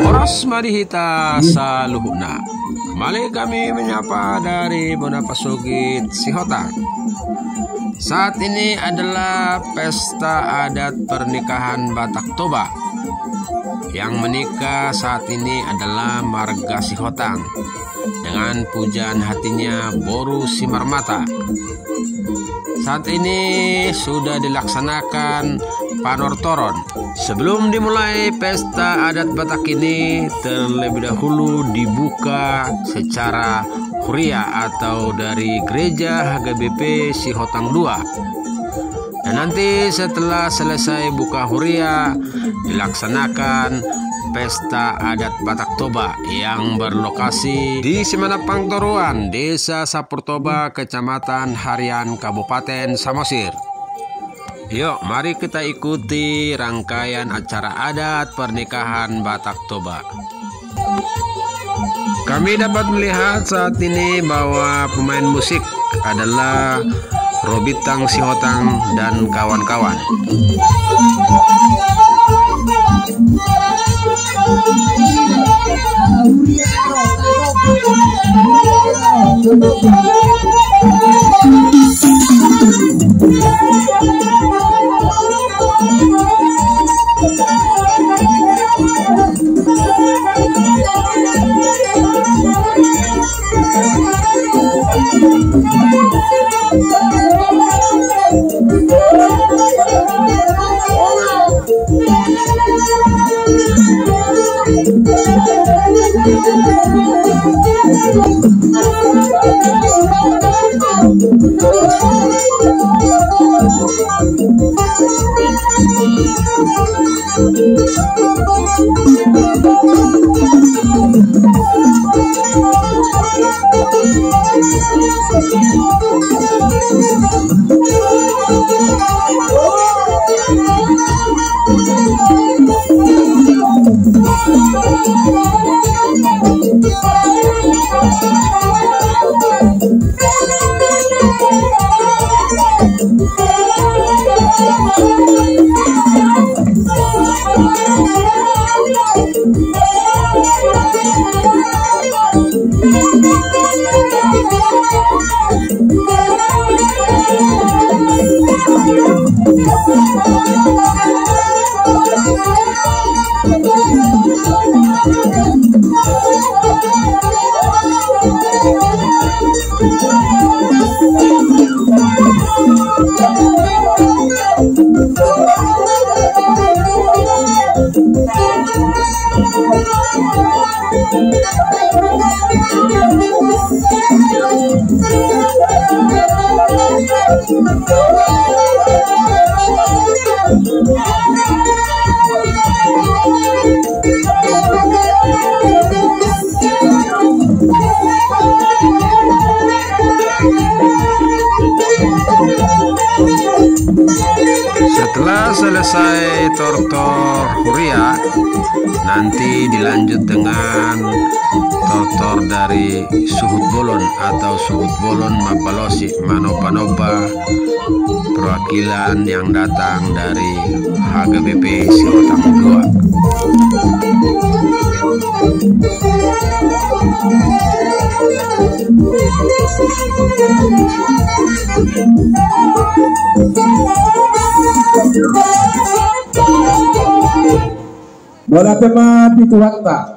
Oras marihita sa luhuna. Kembali kami menyapa dari Bonapasugit Sihotang. Saat ini adalah pesta adat pernikahan Batak Toba. Yang menikah saat ini adalah marga Sihotang dengan pujaan hatinya Boru Simarmata. Saat ini sudah dilaksanakan panortoron. Sebelum dimulai pesta adat Batak ini, terlebih dahulu dibuka secara huria atau dari gereja HGBP Sihotang II. Dan nanti setelah selesai buka huria, dilaksanakan pesta adat Batak Toba yang berlokasi di Simanapang Toruan, Desa Sapurtoba, Kecamatan Harian, Kabupaten Samosir. Yuk, mari kita ikuti rangkaian acara adat pernikahan Batak Toba. Kami dapat melihat saat ini bahwa pemain musik adalah Robitang Sihotang dan kawan-kawan. Setelah selesai tortor huria, nanti dilanjut dengan tortor dari suhut bolon atau suhut bolon mabalosi manoba-noba, perwakilan yang datang dari HGBP Sihotang II. Bola tema pituwakta